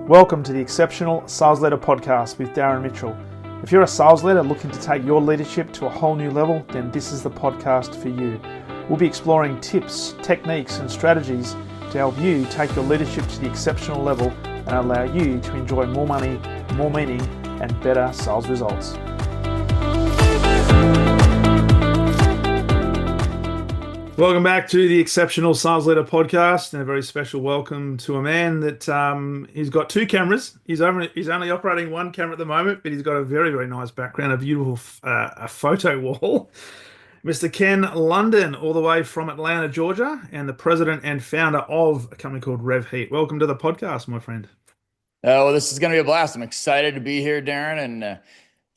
Welcome to the Exceptional Sales Leader Podcast with Darren Mitchell. If you're a sales leader looking to take your leadership to a whole new level, then this is the podcast for you. We'll be exploring tips, techniques, and strategies to help you take your leadership to the exceptional level and allow you to enjoy more money, more meaning, and better sales results. Welcome back to the Exceptional Sales Leader Podcast, and a very special welcome to a man that he's got two cameras. He's only operating one camera at the moment, but he's got a very, very nice background, a beautiful a photo wall. Mr. Ken Lundin, all the way from Atlanta, Georgia, and the president and founder of a company called RevHeat. Welcome to the podcast, my friend. Oh, well, this is going to be a blast. I'm excited to be here, Darren, and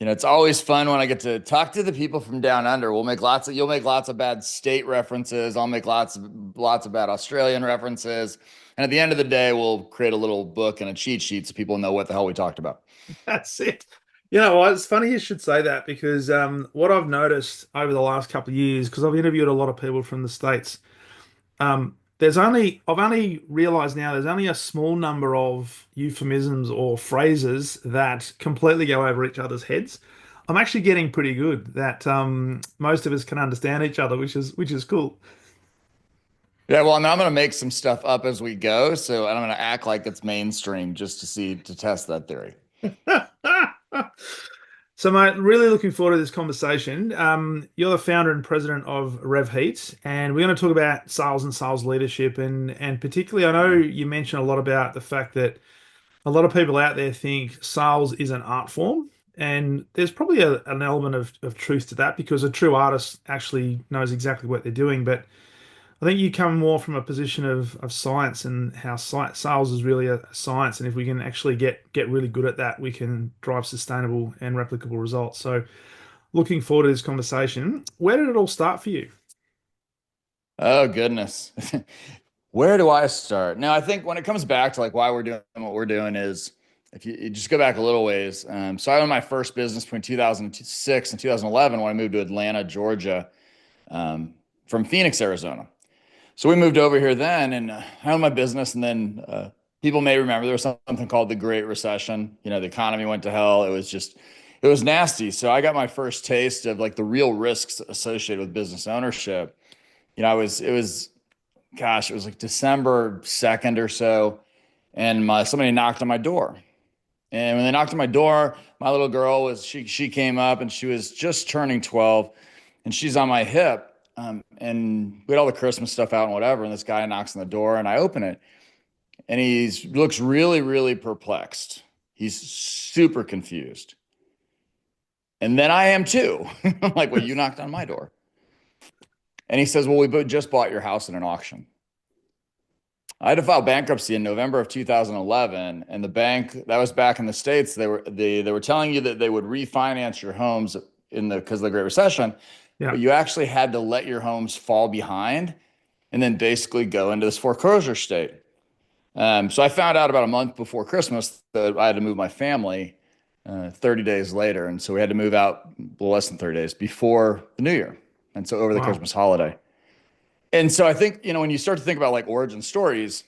it's always fun when I get to talk to the people from down under. You'll make lots of bad state references. I'll make lots of bad Australian references. And at the end of the day, we'll create a little book and a cheat sheet so people know what the hell we talked about. That's it. You know what? It's funny you should say that because what I've noticed over the last couple of years, because I've interviewed a lot of people from the States, I've only realized now there's only a small number of euphemisms or phrases that completely go over each other's heads. I'm actually getting pretty good that most of us can understand each other, which is cool. Yeah, well, I'm going to make some stuff up as we go, so I'm going to act like it's mainstream just to test that theory. So, mate, really looking forward to this conversation. You're the founder and president of RevHeat, and we're going to talk about sales and sales leadership. And particularly, I know you mentioned a lot about the fact that a lot of people out there think sales is an art form. And there's probably an element of truth to that because a true artist actually knows exactly what they're doing. But I think you come more from a position of science and how sales is really a science. And if we can actually get really good at that, we can drive sustainable and replicable results. So looking forward to this conversation. Where did it all start for you? Oh, goodness. Where do I start? Now, I think when it comes back to like why we're doing what we're doing is if you just go back a little ways. So I owned my first business between 2006 and 2011 when I moved to Atlanta, Georgia, from Phoenix, Arizona. So we moved over here then, and I owned my business. And then people may remember there was something called the Great Recession. The economy went to hell. It was nasty. So I got my first taste of like the real risks associated with business ownership. It was like December 2nd or so, and somebody knocked on my door. And when they knocked on my door, my little girl she came up, and she was just turning 12, and she's on my hip. And we had all the Christmas stuff out and whatever. And this guy knocks on the door, and I open it, and he looks really, really perplexed. He's super confused. And then I am too. I'm like, well, you knocked on my door. And he says, well, we just bought your house in an auction. I had to file bankruptcy in November of 2011. And the bank, that was back in the States, they were telling you that they would refinance your homes because of the Great Recession. Yeah. But you actually had to let your homes fall behind and then basically go into this foreclosure state. So I found out about a month before Christmas that I had to move my family 30 days later. And so we had to move out less than 30 days before the New Year. And so over the Christmas holiday. And so I think, when you start to think about like origin stories,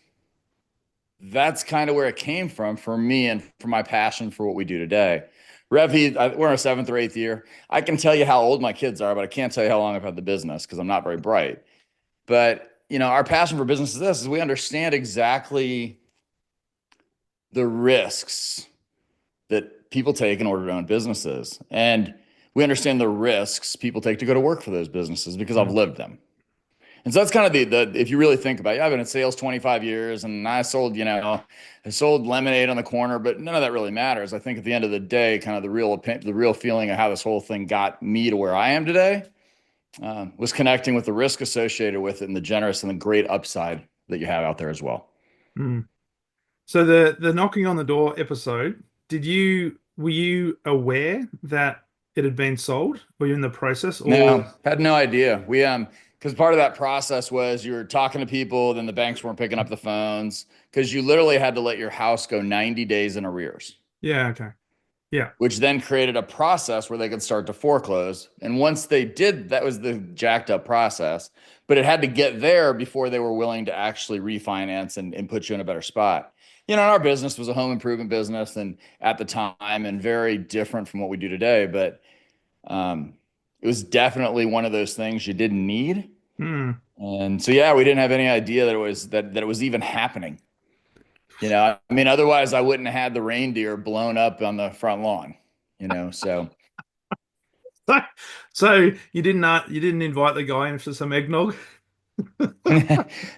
that's kind of where it came from for me and for my passion for what we do today. RevHeat, we're in our 7th or 8th year. I can tell you how old my kids are, but I can't tell you how long I've had the business because I'm not very bright. But, our passion for business is we understand exactly the risks that people take in order to own businesses. And we understand the risks people take to go to work for those businesses because I've lived them. And so that's kind of the if you really think about it, I've been in sales 25 years and I sold lemonade on the corner, but none of that really matters. I think at the end of the day, kind of the real feeling of how this whole thing got me to where I am today was connecting with the risk associated with it and the generous and the great upside that you have out there as well. Mm. So the knocking on the door episode, were you aware that it had been sold? Were you in the process? Or? No, had no idea. We because part of that process was you were talking to people, then the banks weren't picking up the phones because you literally had to let your house go 90 days in arrears. Yeah. Okay. Yeah. Which then created a process where they could start to foreclose. And once they did, that was the jacked up process, but it had to get there before they were willing to actually refinance and put you in a better spot. our business was a home improvement business and at the time and very different from what we do today. But um, it was definitely one of those things you didn't need. Hmm. And so, yeah, we didn't have any idea that it was even happening. I mean, otherwise I wouldn't have had the reindeer blown up on the front lawn, so. So, so you didn't invite the guy in for some eggnog?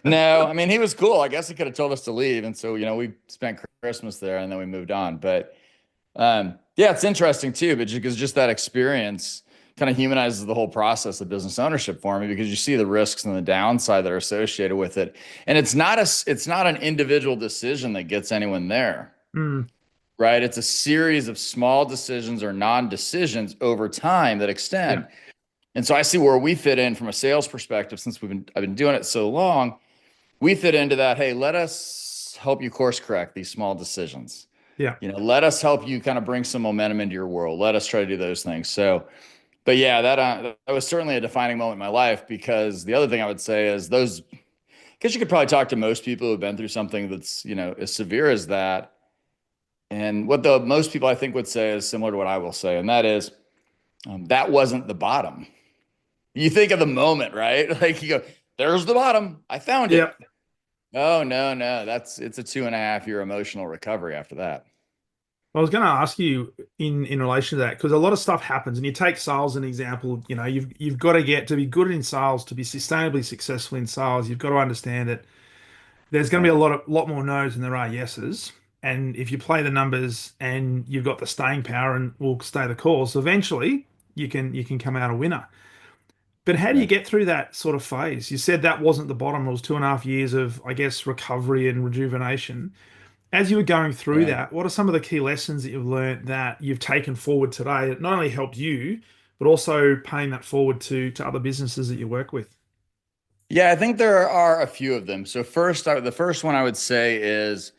No, I mean, he was cool. I guess he could have told us to leave. And so, we spent Christmas there and then we moved on. But yeah, it's interesting too, but because just that experience kind of humanizes the whole process of business ownership for me because you see the risks and the downside that are associated with it. And it's not an individual decision that gets anyone there, Hmm. right? It's a series of small decisions or non-decisions over time that Yeah. extend. And so I see where we fit in from a sales perspective since I've been doing it so long. We fit into that. Hey, let us help you course correct these small decisions. Yeah. Let us help you kind of bring some momentum into your world. Let us try to do those things. So, but yeah, that was certainly a defining moment in my life because the other thing I would say is those, because you could probably talk to most people who've been through something that's, as severe as that. And what the most people I think would say is similar to what I will say, and that is that wasn't the bottom. You think of the moment, right? Like you go, there's the bottom. I found Yeah. it. Oh, no, no. It's a 2.5 year emotional recovery after that. I was going to ask you in relation to that because a lot of stuff happens, and you take sales as an example. You've got to get to be good in sales to be sustainably successful in sales. You've got to understand that there's going to Right. be a lot more no's than there are yeses. And if you play the numbers and you've got the staying power and will stay the course, eventually you can come out a winner. But how do you Right. get through that sort of phase? You said that wasn't the bottom. It was 2.5 years of, I guess, recovery and rejuvenation. As you were going through Yeah. that, what are some of the key lessons that you've learned that you've taken forward today that not only helped you, but also paying that forward to other businesses that you work with? Yeah, I think there are a few of them. So the first one I would say is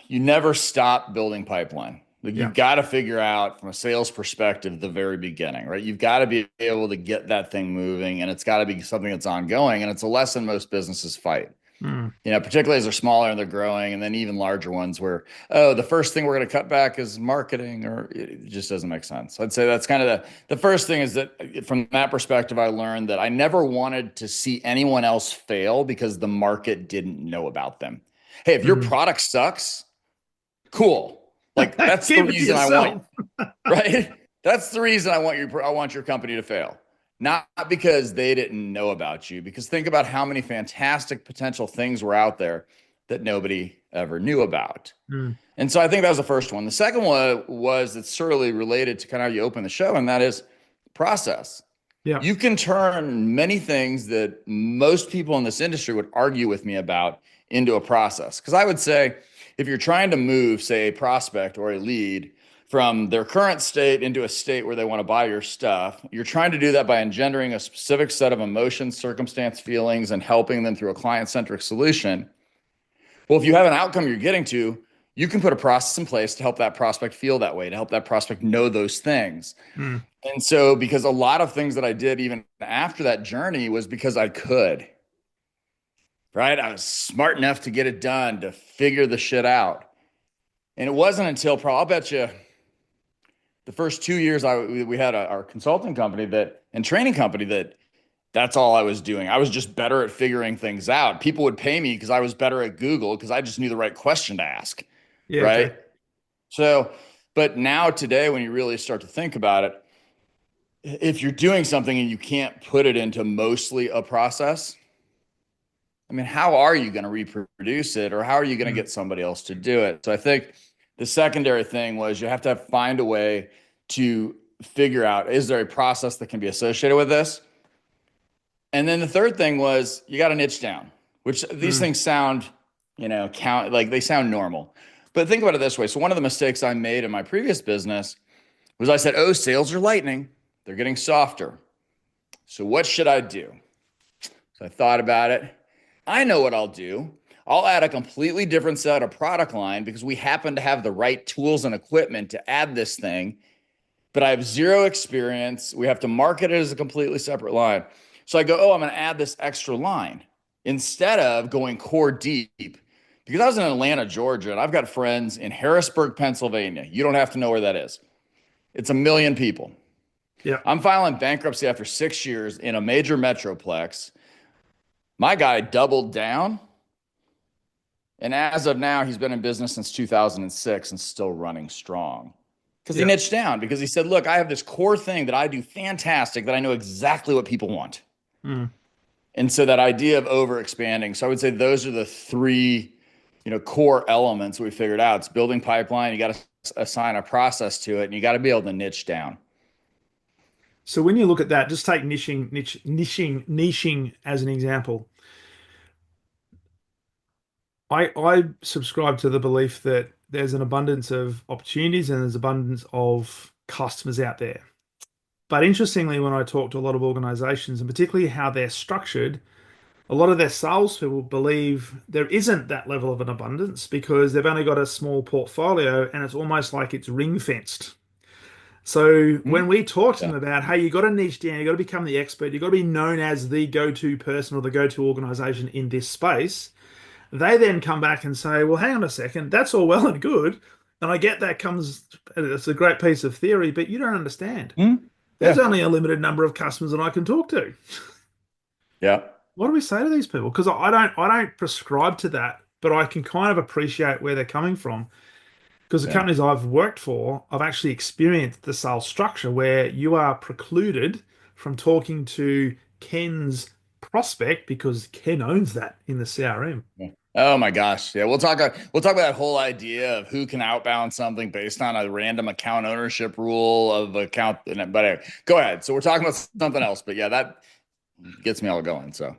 you never stop building pipeline. Like Yeah. you've got to figure out from a sales perspective the very beginning, right? You've got to be able to get that thing moving and it's got to be something that's ongoing. And it's a lesson most businesses fight. Mm. Particularly as they're smaller and they're growing, and then even larger ones where, oh, the first thing we're going to cut back is marketing, or it just doesn't make sense. I'd say that's kind of the first thing is that from that perspective, I learned that I never wanted to see anyone else fail because the market didn't know about them. Hey, if your Mm. product sucks, cool. Like that's the Keep it to reason I want, yourself. right? That's the reason I want your company to fail. Not because they didn't know about you, because think about how many fantastic potential things were out there that nobody ever knew about. Mm. And so I think that was the first one. The second one was it's certainly related to kind of how you open the show, and that is process. Yeah. You can turn many things that most people in this industry would argue with me about into a process. Because I would say, if you're trying to move, say, a prospect or a lead from their current state into a state where they want to buy your stuff, you're trying to do that by engendering a specific set of emotions, circumstance, feelings, and helping them through a client centric solution. Well, if you have an outcome you're getting to, you can put a process in place to help that prospect feel that way, to help that prospect know those things. Mm. And so, because a lot of things that I did even after that journey was because I could, right? I was smart enough to get it done, to figure the shit out. And it wasn't until probably, I'll bet you, the first 2 years we had our consulting company and training company that's all I was doing. I was just better at figuring things out. People would pay me because I was better at Google because I just knew the right question to ask, Yeah. right? Okay. So, but now today, when you really start to think about it, if you're doing something and you can't put it into mostly a process, I mean, how are you going to reproduce it or how are you going to Mm. get somebody else to do it? So I think the secondary thing was you have to find a way to figure out, is there a process that can be associated with this? And then the third thing was you got to niche down, which these Mm. things sound, count like they sound normal. But think about it this way. So one of the mistakes I made in my previous business was I said, oh, sales are lightning. They're getting softer. So what should I do? So I thought about it. I know what I'll do. I'll add a completely different set of product line because we happen to have the right tools and equipment to add this thing, but I have zero experience. We have to market it as a completely separate line. So I go, oh, I'm going to add this extra line instead of going core deep because I was in Atlanta, Georgia, and I've got friends in Harrisburg, Pennsylvania. You don't have to know where that is. It's 1 million people. Yeah. I'm filing bankruptcy after 6 years in a major metroplex. My guy doubled down. And as of now, he's been in business since 2006 and still running strong because he Yeah. niched down because he said, look, I have this core thing that I do fantastic that I know exactly what people want. Mm. And so that idea of over expanding. So I would say those are the three, core elements we figured out. It's building pipeline. You got to assign a process to it and you got to be able to niche down. So when you look at that, just take niching as an example. I subscribe to the belief that there's an abundance of opportunities and there's abundance of customers out there. But interestingly, when I talk to a lot of organizations and particularly how they're structured, a lot of their salespeople believe there isn't that level of an abundance because they've only got a small portfolio and it's almost like it's ring fenced. So Hmm? when we talk to Yeah. them about, hey, you got to niche down, you got to become the expert, you got to be known as the go-to person or the go-to organization in this space, they then come back and say, well, hang on a second, that's all well and good. And I get that comes, it's a great piece of theory, but you don't understand. Hmm? There's Yeah. only a limited number of customers that I can talk to. Yeah. What do we say to these people? Because I don't prescribe to that, but I can kind of appreciate where they're coming from. Because the Yeah. companies I've worked for, I've actually experienced the sales structure where you are precluded from talking to Ken's prospect because Ken owns that in the CRM. Yeah. Oh my gosh. Yeah. We'll talk about that whole idea of who can outbound something based on a random account ownership rule of account. But anyway, go ahead. So we're talking about something else, but yeah, that gets me all going. So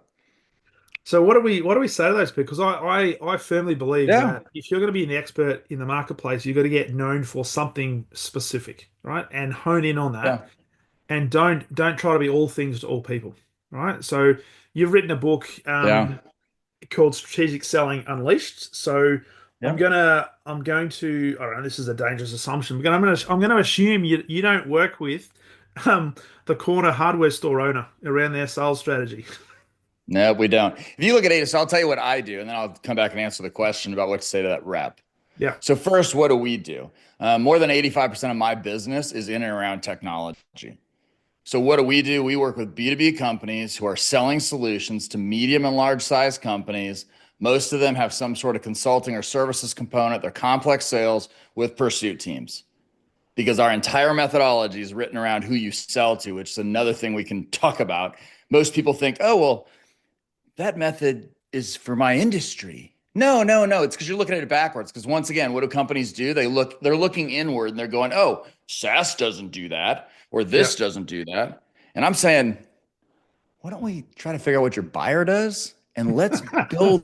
So what do we say to those people? Because I firmly believe yeah. that if you're going to be an expert in the marketplace, you've got to get known for something specific, right? And hone in on that. Yeah. And don't try to be all things to all people, right? So you've written a book Yeah. called Strategic Selling Unleashed. So I'm Yeah. gonna I'm going to I don't know, this is a dangerous assumption, but I'm gonna assume you don't work with the corner hardware store owner around their sales strategy. No, we don't. If you look at ADIS, I'll tell you what I do, and then I'll come back and answer the question about what to say to that rep. Yeah, So first, what do we do? More than 85% of my business is in and around technology. So what do? We work with B2B companies who are selling solutions to medium and large size companies. Most of them have some sort of consulting or services component. They're complex sales with pursuit teams because our entire methodology is written around who you sell to, which is another thing we can talk about. Most people think, oh, well, that method is for my industry. No, no, no. It's because you're looking at it backwards. Because once again, what do companies do? They're looking inward and they're going, oh, SaaS doesn't do that, or yeah. this doesn't do that. And I'm saying, why don't we try to figure out what your buyer does and let's build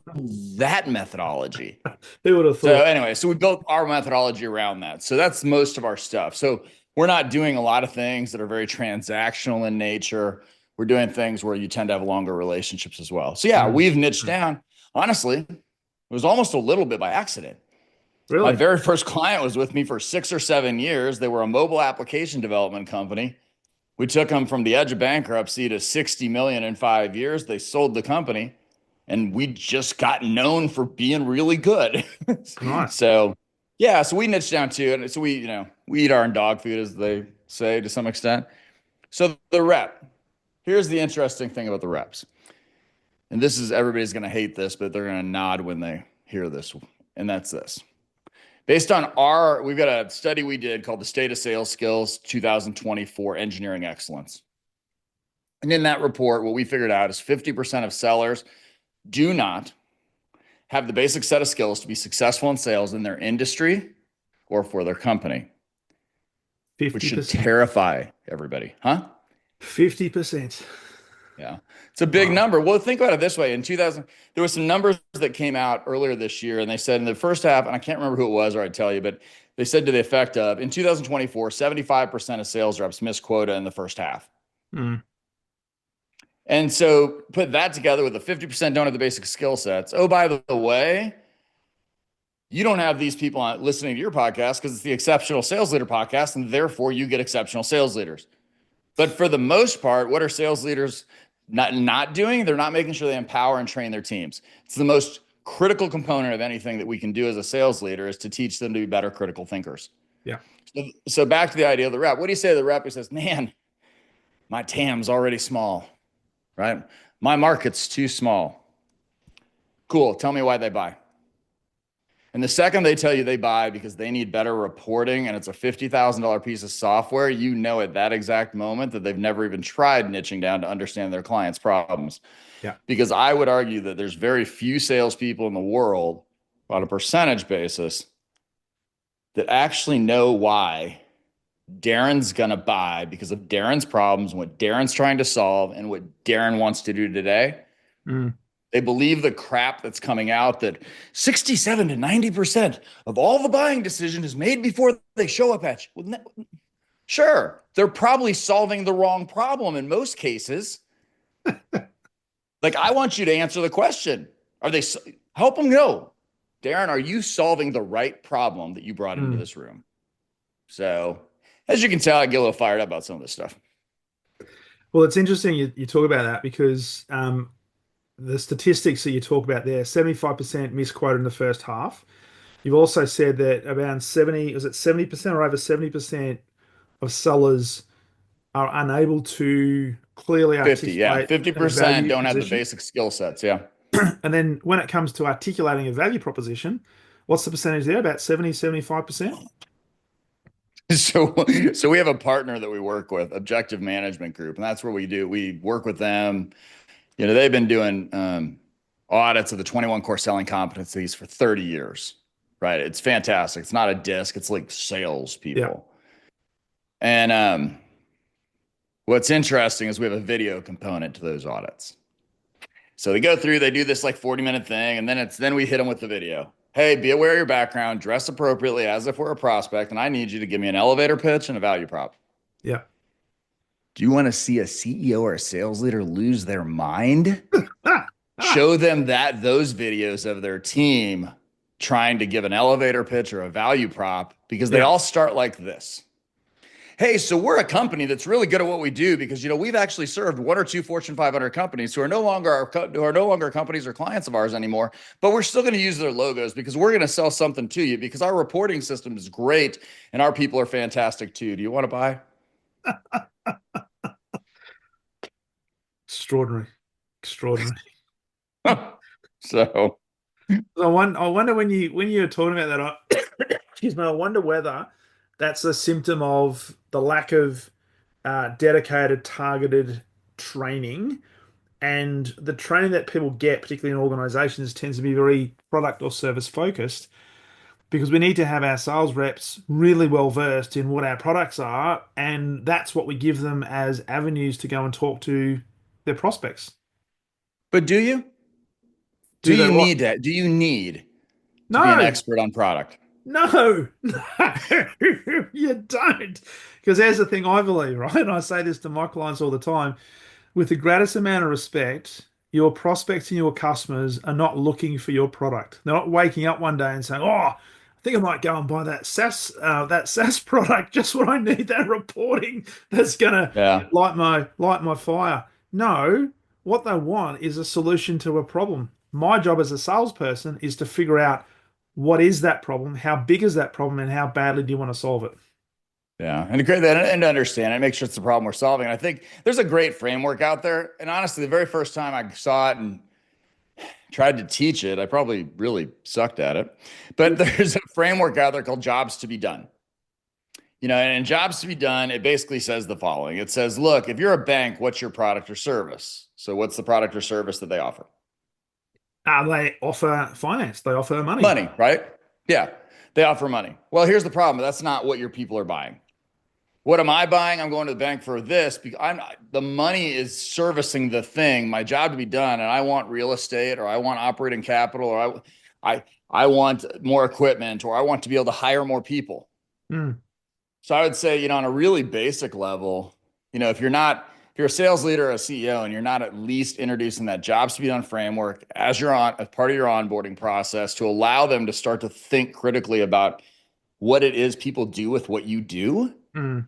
that methodology? Who would have So thought? anyway, so we built our methodology around that. So that's most of our stuff. So we're not doing a lot of things that are very transactional in nature. We're doing things where you tend to have longer relationships as well. So yeah, Mm. we've niched Mm. down. Honestly, it was almost a little bit by accident. My Really? very first client was with me for 6 or 7 years. They were a mobile application development company. We took them from the edge of bankruptcy to 60 million in 5 years. They sold the company and we just got known for being really good. Nice. So yeah, so we niche down too. And so we eat our own dog food, as they say to some extent. So the rep, here's the interesting thing about the reps. And this is, everybody's going to hate this, but they're going to nod when they hear this. And that's this. Based on we've got a study we did called the State of Sales Skills 2024 Engineering Excellence. And in that report, what we figured out is 50% of sellers do not have the basic set of skills to be successful in sales in their industry or for their company, which should 50%. terrify everybody, huh? 50%. Yeah. It's a big Wow. number. Well, think about it this way. In 2000, there were some numbers that came out earlier this year, and they said in the first half, and I can't remember who it was, or I'd tell you, but they said to the effect of in 2024, 75% of sales reps missed quota in the first half. Mm. And so put that together with the 50% don't have the basic skill sets. Oh, by the way, you don't have these people listening to your podcast because it's the Exceptional Sales Leader podcast, and therefore you get exceptional sales leaders. But for the most part, what are sales leaders not doing? They're not making sure they empower and train their teams. It's the most critical component of anything that we can do as a sales leader is to teach them to be better critical thinkers. Yeah. So back to the idea of the rep. What do you say to the rep who says, man, my TAM's already small, right? My market's too small. Cool. Tell me why they buy. And the second they tell you they buy because they need better reporting and it's a $50,000 piece of software, you know at that exact moment that they've never even tried niching down to understand their clients' problems. Yeah. Because I would argue that there's very few salespeople in the world on a percentage basis that actually know why Darren's going to buy because of Darren's problems, what Darren's trying to solve, and what Darren wants to do today. Mm. They believe the crap that's coming out that 67 to 90% of all the buying decision is made before they show up at you. Sure, they're probably solving the wrong problem in most cases. Like, I want you to answer the question. Are they, help them know, Darren, are you solving the right problem that you brought into this room? So, as you can tell, I get a little fired up about some of this stuff. Well, it's interesting you talk about that because the statistics that you talk about there, 75% misquoted in the first half. You've also said that around 70, was it 70% or over 70% of sellers are unable to clearly 50, yeah. articulate a 50% value don't have the position. basic skill sets, yeah. And then when it comes to articulating a value proposition, what's the percentage there? About 70, 75%? So we have a partner that we work with, Objective Management Group, and that's where we work with them. You know, they've been doing audits of the 21 core selling competencies for 30 years, right? It's fantastic. It's not a disc, it's like sales Yeah. people. And what's interesting is we have a video component to those audits. So they go through, they do this like 40-minute thing, and then we hit them with the video. Hey, be aware of your background, dress appropriately as if we're a prospect, and I need you to give me an elevator pitch and a value prop. Yeah. Do you want to see a CEO or a sales leader lose their mind? Ah, ah, Show them those videos of their team trying to give an elevator pitch or a value prop because they yeah. all start like this. Hey, so we're a company that's really good at what we do because, you know, we've actually served one or two Fortune 500 companies who are no longer companies or clients of ours anymore, but we're still going to use their logos because we're going to sell something to you because our reporting system is great and our people are fantastic too. Do you want to buy? Extraordinary. Extraordinary. So I wonder when you're talking about that, excuse me, I wonder whether that's a symptom of the lack of dedicated, targeted training. And the training that people get, particularly in organizations, tends to be very product or service focused because we need to have our sales reps really well versed in what our products are. And that's what we give them as avenues to go and talk to their prospects. but do you? Do Do they you what? need that? Do you need to be an No, expert on product? no, no, you don't. Because there's the thing I believe, right? And I say this to my clients all the time. With the greatest amount of respect, your prospects and your customers are not looking for your product. They're not waking up one day and saying, "Oh, I think I might go and buy that SaaS product. Just what I need. That reporting that's gonna Yeah. light my fire." No, what they want is a solution to a problem. My job as a salesperson is to figure out what is that problem, how big is that problem, and how badly do you want to solve it. Yeah. And to create that and to understand it, make sure it's the problem we're solving. I think there's a great framework out there. And honestly, the very first time I saw it and tried to teach it, I probably really sucked at it. But there's a framework out there called Jobs to be Done. You know, and in Jobs to be Done, it basically says the following. It says, look, if you're a bank, what's your product or service? So what's the product or service that they offer? They offer finance. They offer money. Money, right? Yeah. They offer money. Well, here's the problem. That's not what your people are buying. What am I buying? I'm going to the bank for this because the money is servicing the thing, my job to be done, and I want real estate or I want operating capital or I want more equipment or I want to be able to hire more people. Mm, So I would say, you know, on a really basic level, you know, if you're a sales leader or a CEO and you're not at least introducing that jobs to be done framework as part of your onboarding process to allow them to start to think critically about what it is people do with what you do, mm.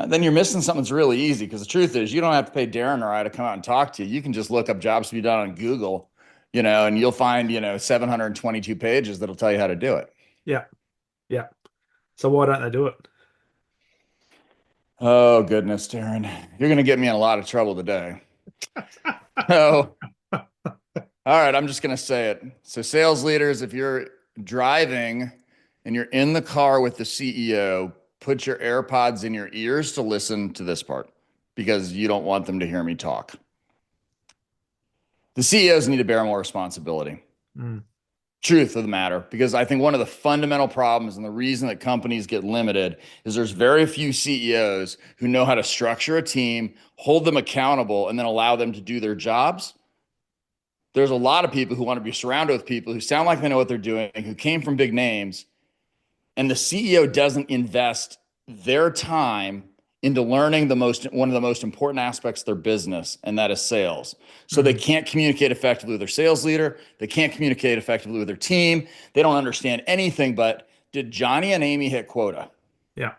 then you're missing something that's really easy. Because the truth is, you don't have to pay Darren or I to come out and talk to you. You can just look up jobs to be done on Google, and you'll find, 722 pages that'll tell you how to do it. Yeah. Yeah. So why don't they do it? Oh, goodness, Darren. You're going to get me in a lot of trouble today. Oh, all right. I'm just going to say it. So, sales leaders, if you're driving and you're in the car with the CEO, put your AirPods in your ears to listen to this part because you don't want them to hear me talk. The CEOs need to bear more responsibility. Mm. Truth of the matter, because I think one of the fundamental problems and the reason that companies get limited is there's very few CEOs who know how to structure a team, hold them accountable, and then allow them to do their jobs. There's a lot of people who want to be surrounded with people who sound like they know what they're doing, who came from big names, and the CEO doesn't invest their time into learning one of the most important aspects of their business, and that is sales. So they Mm. can't communicate effectively with their sales leader. They can't communicate effectively with their team. They don't understand anything but, did Johnny and Amy hit quota? Yeah.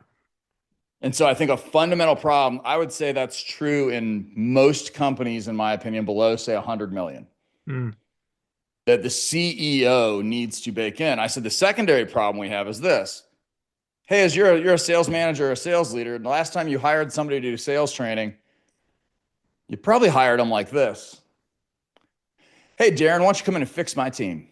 And so I think a fundamental problem, I would say that's true in most companies, in my opinion, below, say, 100 million, Mm. that the CEO needs to bake in. I said the secondary problem we have is this. Hey, as you're a sales manager or a sales leader, and the last time you hired somebody to do sales training, you probably hired them like this. Hey, Darren, why don't you come in and fix my team?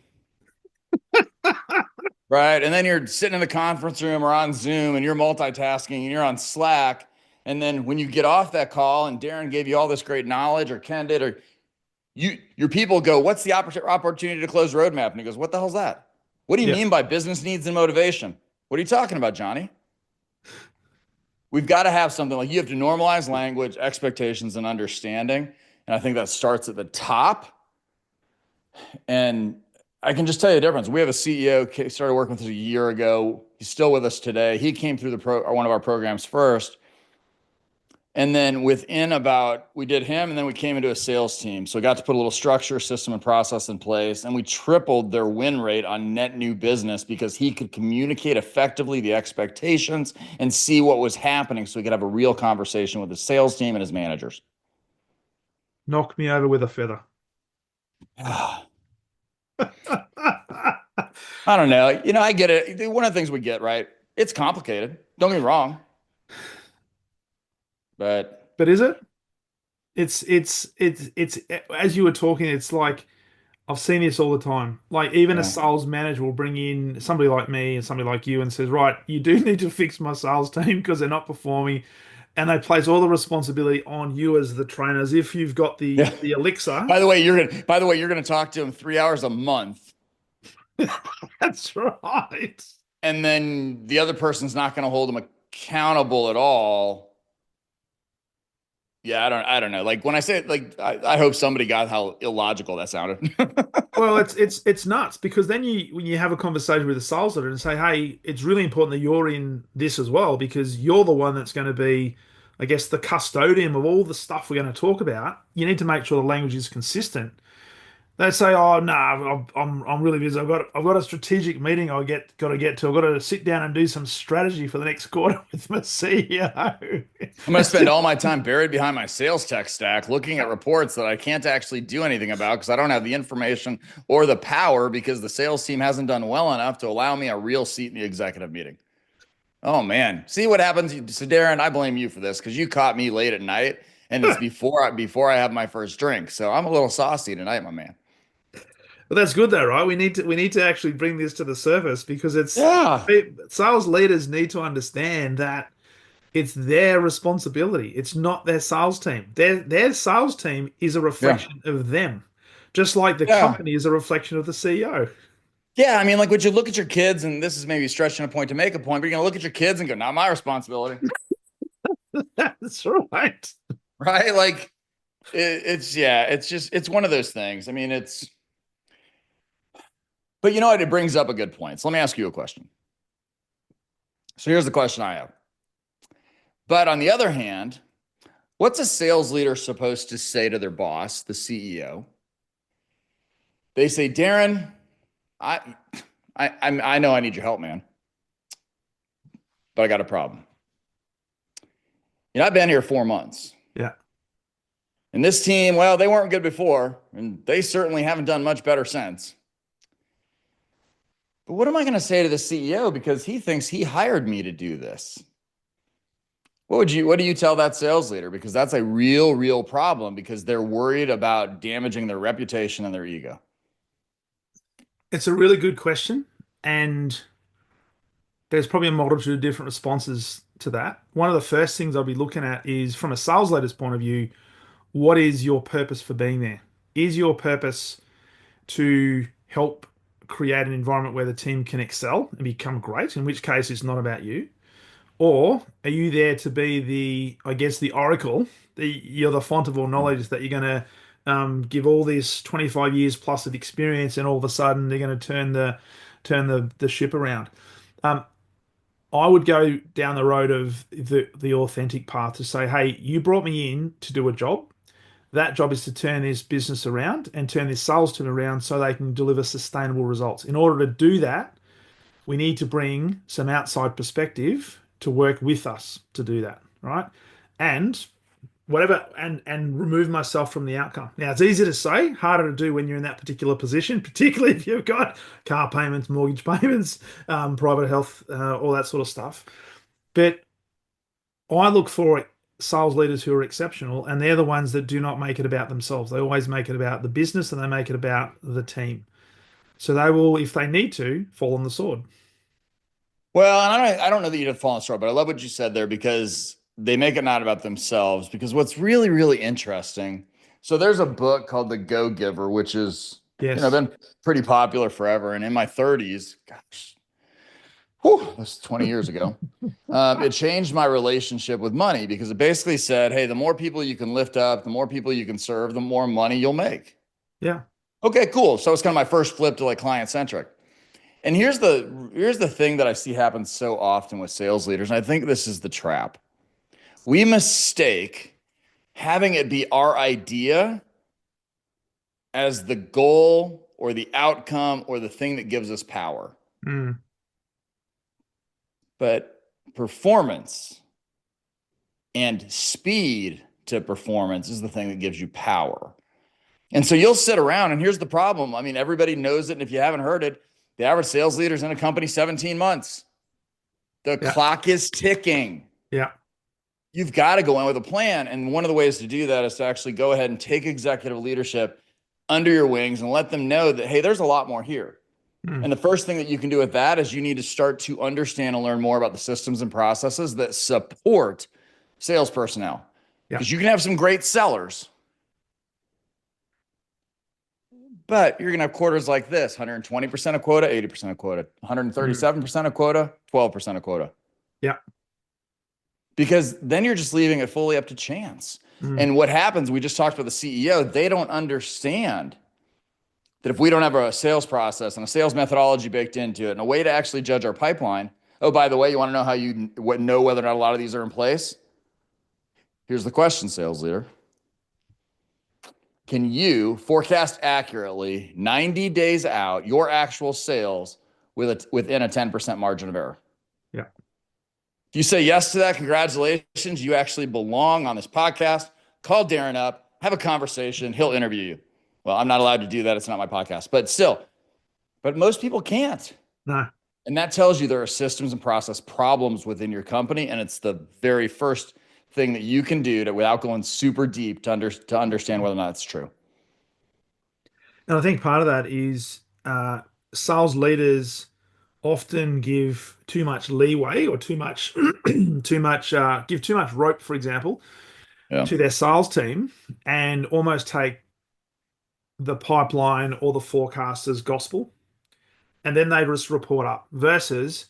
Right. And then you're sitting in the conference room or on Zoom and you're multitasking and you're on Slack. And then when you get off that call and Darren gave you all this great knowledge, or Ken did, or your people go, what's the opportunity to close roadmap? And he goes, what the hell's that? What do you Yeah. mean by business needs and motivation? What are you talking about, Johnny? We've got to have something like, you have to normalize language, expectations, and understanding. And I think that starts at the top. And I can just tell you the difference. We have a CEO started working with us a year ago. He's still with us today. He came through one of our programs first. And then we did him, and then we came into a sales team. So we got to put a little structure, system, and process in place. And we tripled their win rate on net new business because he could communicate effectively the expectations and see what was happening so he could have a real conversation with his sales team and his managers. Knock me over with a feather. I don't know. I get it. One of the things we get, right? It's complicated. Don't get me wrong. But But is it? It's as you were talking, it's like I've seen this all the time. Like even a yeah. sales manager will bring in somebody like me and somebody like you and says, right, you do need to fix my sales team because they're not performing. And they place all the responsibility on you as the trainer, as if you've got Yeah. the elixir. By the way, you're gonna talk to him 3 hours a month, That's right. and then the other person's not gonna hold him accountable at all. Yeah, I don't know. Like when I say it, like I hope somebody got how illogical that sounded. Well, it's nuts because then when you have a conversation with a sales leader and say, hey, it's really important that you're in this as well because you're the one that's going to be, I guess, the custodian of all the stuff we're going to talk about. You need to make sure the language is consistent. They say, "Oh no, I'm really busy. I've got a strategic meeting got to get to. I've got to sit down and do some strategy for the next quarter with my CEO." I'm gonna spend all my time buried behind my sales tech stack looking at reports that I can't actually do anything about because I don't have the information or the power because the sales team hasn't done well enough to allow me a real seat in the executive meeting. Oh man, see what happens. So Darren, I blame you for this because you caught me late at night, and it's before I have my first drink. So I'm a little saucy tonight, my man. But that's good though, right? We need to actually bring this to the surface because Yeah, sales leaders need to understand that it's their responsibility. It's not their sales team. Their sales team is a yeah, reflection of them, just like the yeah, company is a reflection of the CEO. yeah. I mean, like, would you look at your kids, and this is maybe stretching a point to make a point, but you're gonna look at your kids and go, "Not my responsibility," That's right. right? Like, it's one of those things. I mean, but you know what? It brings up a good point. So let me ask you a question. So here's the question I have. But on the other hand, what's a sales leader supposed to say to their boss, the CEO? They say, Darren, I, I know I need your help, man, but I got a problem. I've been here 4 months, Yeah. And this team, well, they weren't good before, and they certainly haven't done much better since. But what am I going to say to the CEO because he thinks he hired me to do this? What do you tell that sales leader? Because that's a real problem because they're worried about damaging their reputation and their ego. It's a really good question, and there's probably a multitude of different responses to that. One of the first things I'll be looking at is from a sales leader's point of view, what is your purpose for being there? Is your purpose to help create an environment where the team can excel and become great, in which case it's not about you? Or are you there to be the, I guess, the oracle? You're the font of all knowledge that you're going to give all this 25 years plus of experience, and all of a sudden they're going to turn the ship around. Um, I would go down the road of the authentic path to say, hey, you brought me in to do a job. That job is to turn this business around and turn this sales team around so they can deliver sustainable results. In order to do that, we need to bring some outside perspective to work with us to do that, right? And whatever, and remove myself from the outcome. Now, it's easy to say, harder to do when you're in that particular position, particularly if you've got car payments, mortgage payments, private health, all that sort of stuff. But I look for sales leaders who are exceptional, and they're the ones that do not make it about themselves. They always make it about the business, and they make it about the team. So they will, if they need to, fall on the sword. Well, and I don't know that you'd have fallen short, but I love what you said there because they make it not about themselves. Because what's really interesting, so there's a book called The Go Giver, which is, Yes. been pretty popular forever. And in my 30s, gosh, whew, that's 20 years ago, it changed my relationship with money because it basically said, hey, the more people you can lift up, the more people you can serve, the more money you'll make. Yeah. Okay, cool. So it's kind of my first flip to like client centric. And here's the thing that I see happen so often with sales leaders, and I think this is the trap. We mistake having it be our idea as the goal or the outcome or the thing that gives us power. Mm. But performance and speed to performance is the thing that gives you power. And so you'll sit around, and here's the problem. I mean, everybody knows it. And if you haven't heard it, the average sales leader is in a company 17 months. The Yeah. clock is ticking. Yeah. You've got to go in with a plan. And one of the ways to do that is to actually go ahead and take executive leadership under your wings and let them know that, hey, there's a lot more here. Mm. And the first thing that you can do with that is you need to start to understand and learn more about the systems and processes that support sales personnel. Yeah. Because you can have some great sellers, but you're going to have quarters like this: 120% of quota, 80% of quota, Mm. 137% of quota, 12% of quota. Yeah. Because then you're just leaving it fully up to chance. Mm. And what happens, we just talked about the CEO, they don't understand that if we don't have a sales process and a sales methodology baked into it and a way to actually judge our pipeline. Oh, by the way, you want to know how you know whether or not a lot of these are in place? Here's the question, sales leader. Can you forecast accurately 90 days out your actual sales within a 10% margin of error? Yeah. If you say yes to that, congratulations. You actually belong on this podcast. Call Darren up, have a conversation. He'll interview you. Well, I'm not allowed to do that. It's not my podcast, but still, but most people can't. No. And that tells you there are systems and process problems within your company. And it's the very first thing that you can do without going super deep to understand whether or not it's true. And I think part of that is sales leaders often give too much leeway or too much give too much rope, for example, Yeah. to their sales team, and almost take the pipeline or the forecast as gospel, and then they just report up versus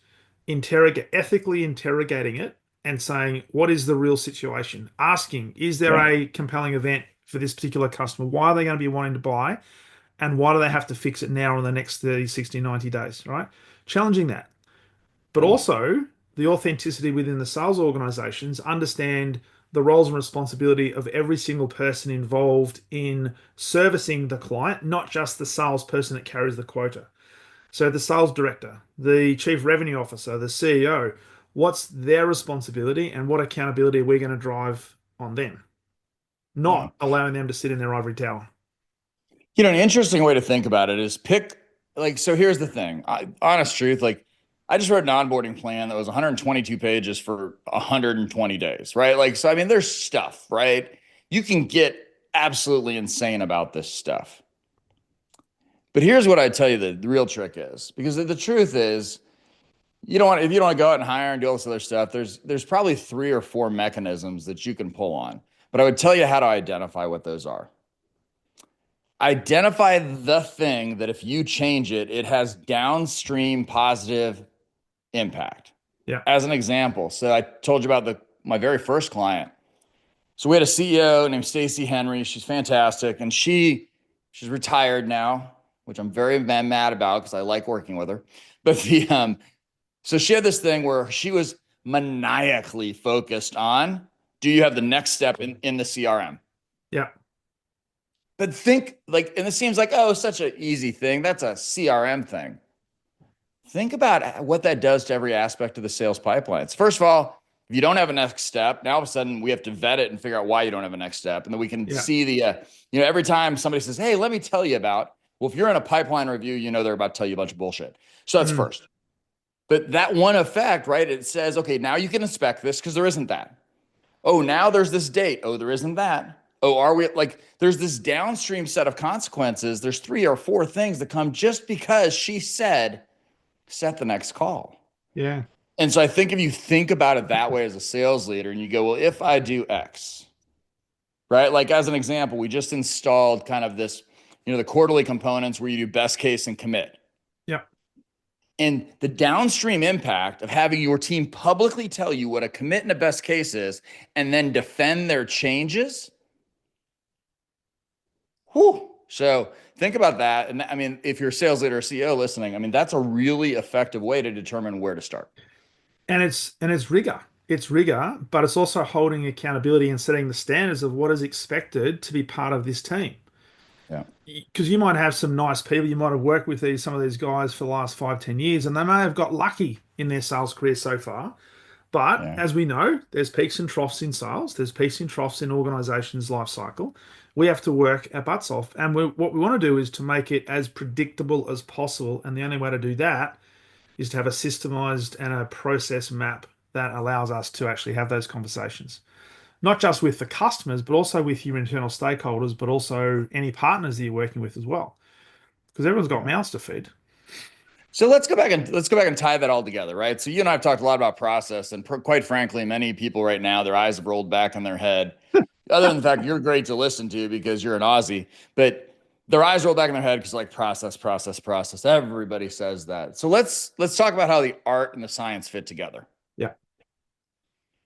ethically interrogating it and saying, what is the real situation? Asking, is there Yeah. a compelling event for this particular customer? Why are they going to be wanting to buy? And why do they have to fix it now or in the next 30, 60, 90 days, right? Challenging that. But Yeah. also the authenticity within the sales organizations understand the roles and responsibility of every single person involved in servicing the client, not just the salesperson that carries the quota. So the sales director, the chief revenue officer, the CEO, what's their responsibility and what accountability are we going to drive on them? Yeah. not allowing them to sit in their ivory tower. An interesting way to think about it is pick, like, so here's the thing. Honest truth, like, I just wrote an onboarding plan that was 122 pages for 120 days, right? Like, so, I mean, there's stuff, right? You can get absolutely insane about this stuff. But here's what I tell you the real trick is, because the truth is, if you don't want to go out and hire and do all this other stuff, there's probably 3 or 4 mechanisms that you can pull on. But I would tell you how to identify what those are. Identify the thing that if you change it, it has downstream positive impact. Yeah. As an example, so I told you about my very first client. So we had a CEO named Stacy Henry. She's fantastic, and she's retired now, which I'm very mad about because I like working with her. But so she had this thing where she was maniacally focused on, do you have the next step in the CRM? Yeah. But think like, and it seems like, oh, such an easy thing. That's a CRM thing. Think about what that does to every aspect of the sales pipelines. First of all, if you don't have a next step, now all of a sudden we have to vet it and figure out why you don't have a next step. And then we can Yeah. see every time somebody says, hey, let me tell you about, well, if you're in a pipeline review, they're about to tell you a bunch of bullshit. So that's Mm. first. But that one effect, right? It says, okay, now you can inspect this because there isn't that. Oh, now there's this date. Oh, there isn't that. Oh, are we like, there's this downstream set of consequences. There's 3 or 4 things that come just because she said, set the next call. Yeah. And so I think if you think about it that way as a sales leader and you go, well, if I do X, right? Like as an example, we just installed kind of this, the quarterly components where you do best case and commit. Yeah. And the downstream impact of having your team publicly tell you what a commit and a best case is and then defend their changes. Whew. So think about that. And I mean, if you're a sales leader or CEO listening, I mean, that's a really effective way to determine where to start. And it's rigor. It's rigor, but it's also holding accountability and setting the standards of what is expected to be part of this team. Yeah. Because you might have some nice people, you might have worked with some of these guys for the last 5, 10 years, and they may have got lucky in their sales career so far. But Yeah. as we know, there's peaks and troughs in sales. There's peaks and troughs in organizations' life cycle. We have to work our butts off, and what we want to do is to make it as predictable as possible. And the only way to do that is to have a systemized and a process map that allows us to actually have those conversations, not just with the customers, but also with your internal stakeholders, but also any partners that you're working with as well, because everyone's got Yeah. mouths to feed. So let's go back and tie that all together, right? So you and I have talked a lot about process, and quite frankly, many people right now, their eyes have rolled back in their head. Other than the fact you're great to listen to because you're an Aussie, but their eyes roll back in their head because like process, process, process. Everybody says that. So let's talk about how the art and the science fit together. Yeah.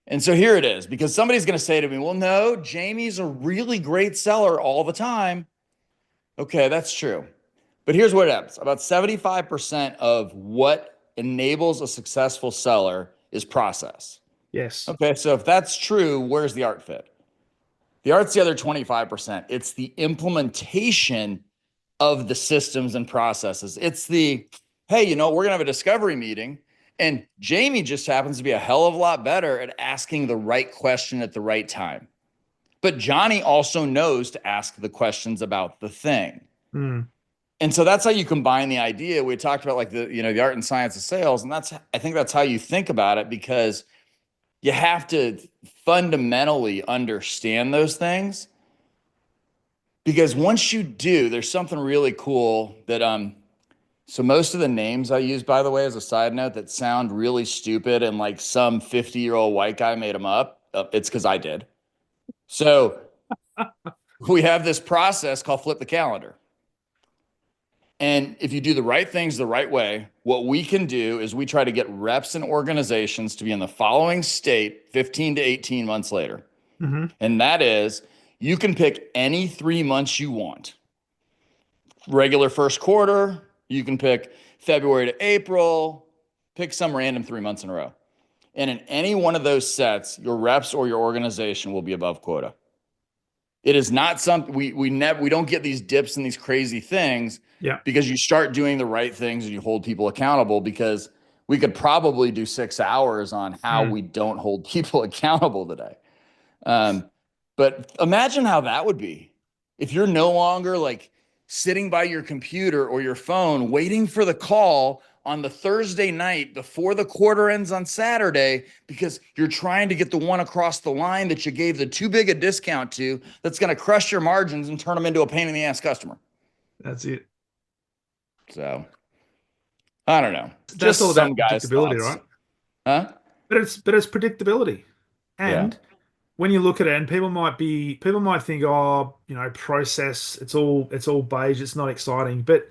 And so here it is, because somebody's going to say to me, well, no, Jamie's a really great seller all the time. Okay, that's true. But here's what happens. About 75% of what enables a successful seller is process. Yes. Okay, so if that's true, where's the art fit? The art's the other 25%. It's the implementation of the systems and processes. It's hey, we're going to have a discovery meeting. And Jamie just happens to be a hell of a lot better at asking the right question at the right time. But Johnny also knows to ask the questions about the thing. Mm. And so that's how you combine the idea. We talked about like the art and science of sales. And I think that's how you think about it, because you have to fundamentally understand those things. Because once you do, there's something really cool that so most of the names I use, by the way, as a side note, that sound really stupid and like some 50-year-old white guy made them up, it's because I did. So we have this process called flip the calendar. And if you do the right things the right way, what we can do is we try to get reps and organizations to be in the following state 15 to 18 months later. Mm-hmm. And that is, you can pick any 3 months you want. Regular first quarter, you can pick February to April, pick some random 3 months in a row. And in any one of those sets, your reps or your organization will be above quota. It is not something we don't get these dips and these crazy things, Yeah. because you start doing the right things and you hold people accountable. Because we could probably do 6 hours on how Mm. we don't hold people accountable today. But imagine how that would be if you're no longer like sitting by your computer or your phone waiting for the call on the Thursday night before the quarter ends on Saturday because you're trying to get the one across the line that you gave the too big a discount to that's going to crush your margins and turn them into a pain in the ass customer. That's it. So I don't know. That's all Just some about guys' predictability, thoughts. right? Huh? But it's predictability. Yeah. And when you look at it, and people might think, oh, process, it's all beige, it's not exciting. But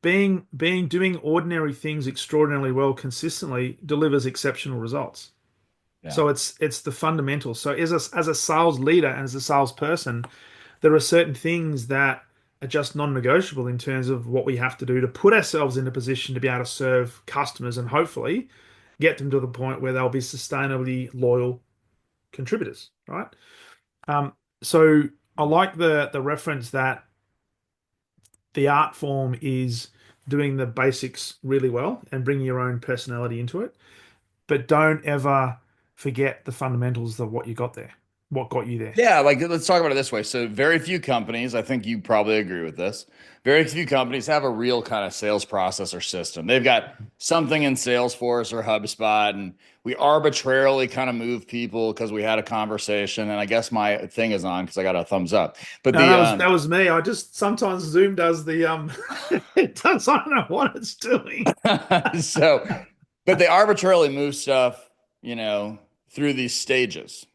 being doing ordinary things extraordinarily well consistently delivers exceptional results. Yeah. So it's the fundamentals. So as a sales leader and as a salesperson, there are certain things that are just non-negotiable in terms of what we have to do to put ourselves in a position to be able to serve customers and hopefully get them to the point where they'll be sustainably loyal contributors, right? Um, so I like the reference that the art form is doing the basics really well and bringing your own personality into it, but don't ever forget the fundamentals of what you got there, what got you there. Yeah, like let's talk about it this way. So, very few companies, I think you probably agree with this. Very few companies have a real kind of sales process or system. They've got something in Salesforce or HubSpot, and we arbitrarily kind of move people because we had a conversation. And I guess my thing is on because I got a thumbs up. But No, the that was me. I just sometimes Zoom does the it does, I don't know what it's doing. so, but they arbitrarily move stuff, through these stages.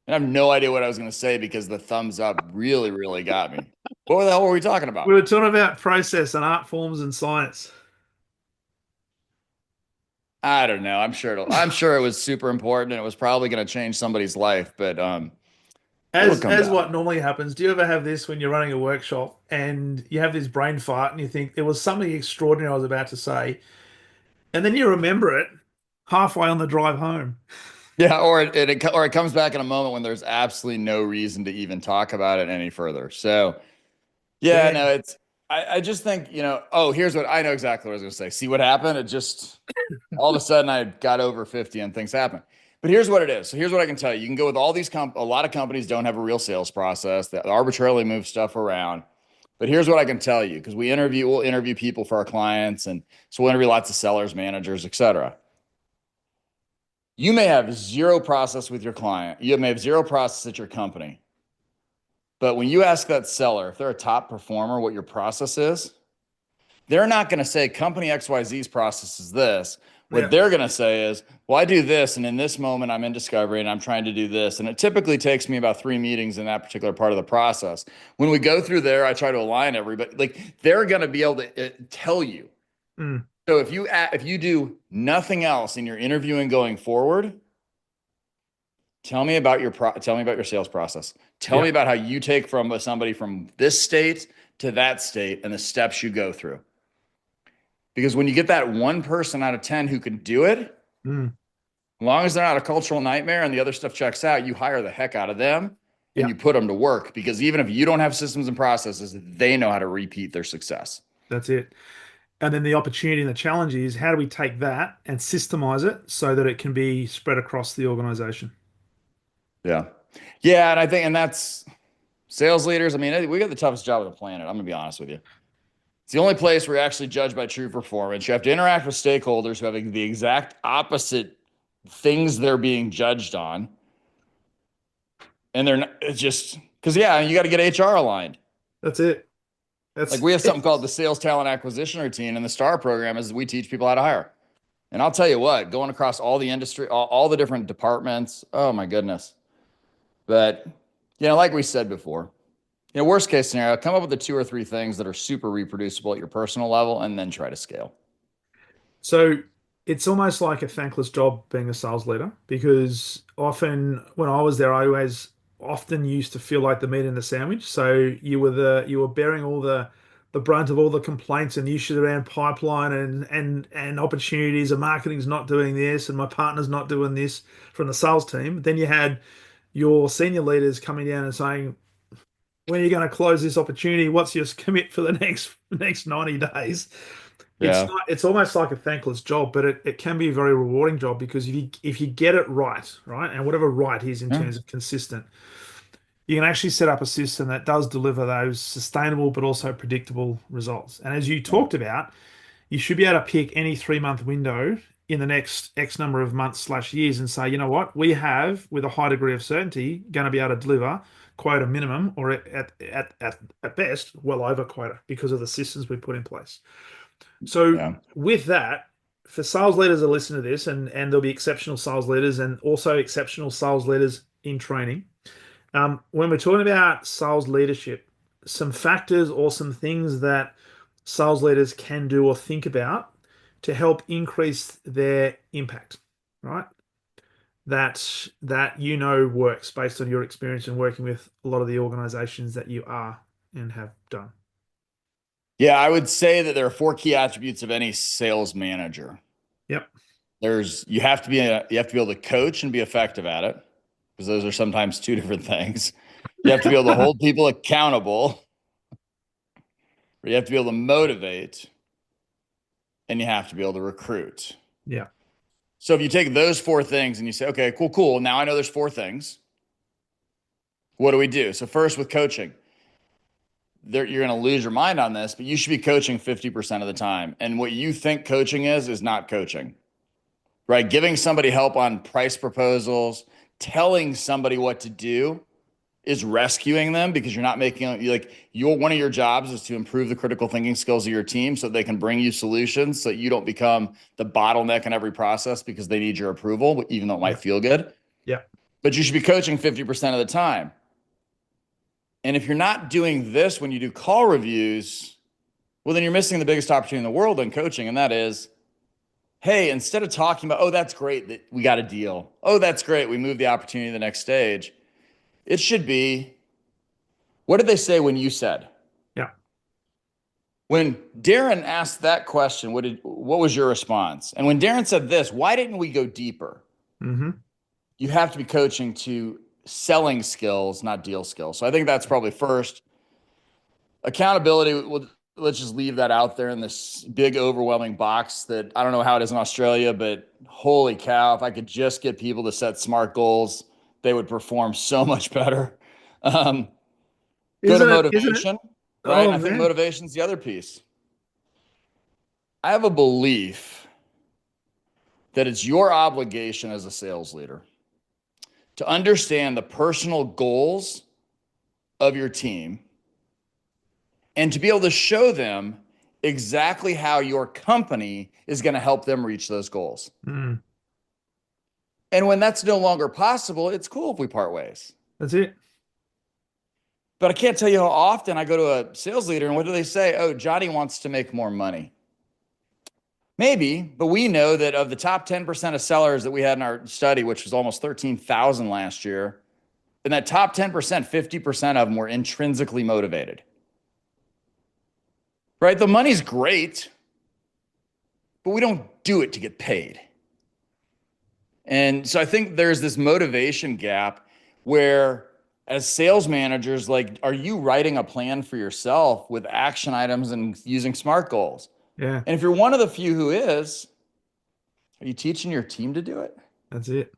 And I have no idea what I was going to say because the thumbs up really, really got me. What the hell were we talking We about? were talking about process and art forms and science. I don't know. I'm sure it was super important and it was probably going to change somebody's life, but it'll As come as back. what normally happens, do you ever have this when you're running a workshop and you have this brain fart and you think there was something extraordinary I was about to say, and then you remember it halfway on the drive home? Yeah, or it comes back in a moment when there's absolutely no reason to even talk about it any further. So, yeah, Yeah, no, I just think, oh, here's what I know exactly what I was going to say. See what happened? It just all of a sudden I got over 50 and things happen. But here's what it is. So here's what I can tell you. You can go with all these a lot of companies don't have a real sales process that arbitrarily move stuff around. But here's what I can tell you because we'll interview people for our clients and so we'll interview lots of sellers, managers, etc. You may have zero process with your client. You may have zero process at your company. But when you ask that seller if they're a top performer, what your process is, they're not going to say company XYZ's process is this. What yeah, they're going to say is, well, I do this. And in this moment, I'm in discovery and I'm trying to do this. And it typically takes me about 3 meetings in that particular part of the process. When we go through there, I try to align everybody. Like they're going to be able to tell you. mm, So if you do nothing else in your interviewing going forward, tell me about your sales process. Tell yeah, me about how you take from somebody from this state to that state and the steps you go through. Because when you get that one person out of 10 who can do it, as mm, long as they're not a cultural nightmare and the other stuff checks out, you hire the heck out of them and yeah. you put them to work because even if you don't have systems and processes, they know how to repeat their success. That's it. And then the opportunity and the challenge is how do we take that and systemize it so that it can be spread across the organization? Yeah. Yeah. And I think, and that's sales leaders. I mean, we got the toughest job on the planet. I'm going to be honest with you. It's the only place where you're actually judged by true performance. You have to interact with stakeholders who have the exact opposite things they're being judged on. And they're not, it's just because, yeah, you got to get HR aligned. That's it. Like That's we have something it. called the sales talent acquisition routine, and the STAR program is we teach people how to hire. And I'll tell you what, going across all the industry, all the different departments, oh my goodness. But, like we said before, worst case scenario, come up with the 2 or 3 things that are super reproducible at your personal level and then try to scale. So it's almost like a thankless job being a sales leader because often when I was there, I always often used to feel like the meat in the sandwich. So you were bearing all the brunt of all the complaints and issues around pipeline and opportunities and marketing's not doing this and my partner's not doing this from the sales team. Then you had your senior leaders coming down and saying, when are you going to close this opportunity? What's your commit for the next 90 days? It's Yeah. not, it's almost like a thankless job, but it can be a very rewarding job because if you get it right, right, and whatever right is in Yeah. terms of consistent, you can actually set up a system that does deliver those sustainable but also predictable results. And as you Yeah. talked about, you should be able to pick any 3 month window in the next X number of months slash years and say, you know what, we have, with a high degree of certainty, going to be able to deliver quota minimum or at best, well over quota because of the systems we put in place. So Yeah. with that, for sales leaders that listen to this, and there'll be exceptional sales leaders and also exceptional sales leaders in training. When we're talking about sales leadership, some factors or some things that sales leaders can do or think about to help increase their impact, right? That works based on your experience in working with a lot of the organizations that you are and have done. Yeah, I would say that there are four key attributes of any sales manager. Yep. You have to you have to be able to coach and be effective at it, because those are sometimes two different things. You have to be able to hold people accountable, or you have to be able to motivate, and you have to be able to recruit. Yeah. So if you take those four things and you say, okay, cool, cool. Now I know there's four things. What do we do? So first, with coaching, you're going to lose your mind on this, but you should be coaching 50% of the time. And what you think coaching is not coaching, right? Giving somebody help on price proposals, telling somebody what to do is rescuing them, because you're not making, like, one of your jobs is to improve the critical thinking skills of your team so they can bring you solutions, so you don't become the bottleneck in every process because they need your approval, even though it might Yeah. feel good. Yeah. But you should be coaching 50% of the time. And if you're not doing this when you do call reviews, well, then you're missing the biggest opportunity in the world in coaching. And that is, hey, instead of talking about, oh, that's great that we got a deal. Oh, that's great, we moved the opportunity to the next stage. It should be, what did they say when you said? Yeah. When Darren asked that question, what was your response? And when Darren said this, why didn't we go deeper? Mm-hmm. You have to be coaching to selling skills, not deal skills. So I think that's probably first. Accountability, let's just leave that out there in this big, overwhelming box that I don't know how it is in Australia, but holy cow, if I could just get people to set smart goals, they would perform so much better. Um, Go to Isn't it? Isn't it? motivation, right? And Oh I think man. motivation's the other piece. I have a belief that it's your obligation as a sales leader to understand the personal goals of your team and to be able to show them exactly how your company is going to help them reach those goals. Mm. And when that's no longer possible, it's cool if we part ways. That's it. But I can't tell you how often I go to a sales leader and what do they say? Oh, Johnny wants to make more money. Maybe, but we know that of the top 10% of sellers that we had in our study, which was almost 13,000 last year, in that top 10%, 50% of them were intrinsically motivated. Right? The money's great, but we don't do it to get paid. And so I think there's this motivation gap where, as sales managers, like, are you writing a plan for yourself with action items and using SMART goals? Yeah. And if you're one of the few who is, are you teaching your team to do it? That's it.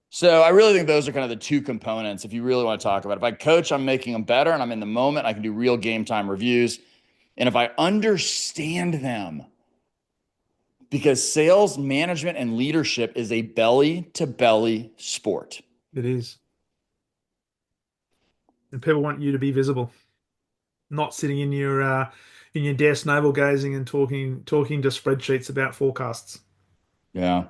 So I really think those are kind of the two components. If you really want to talk about it, if I coach, I'm making them better and I'm in the moment, I can do real game time reviews. And if I understand them, because sales management and leadership is a belly to belly sport. It is. And people want you to be visible, not sitting in your desk navel gazing and talking to spreadsheets about forecasts. Yeah.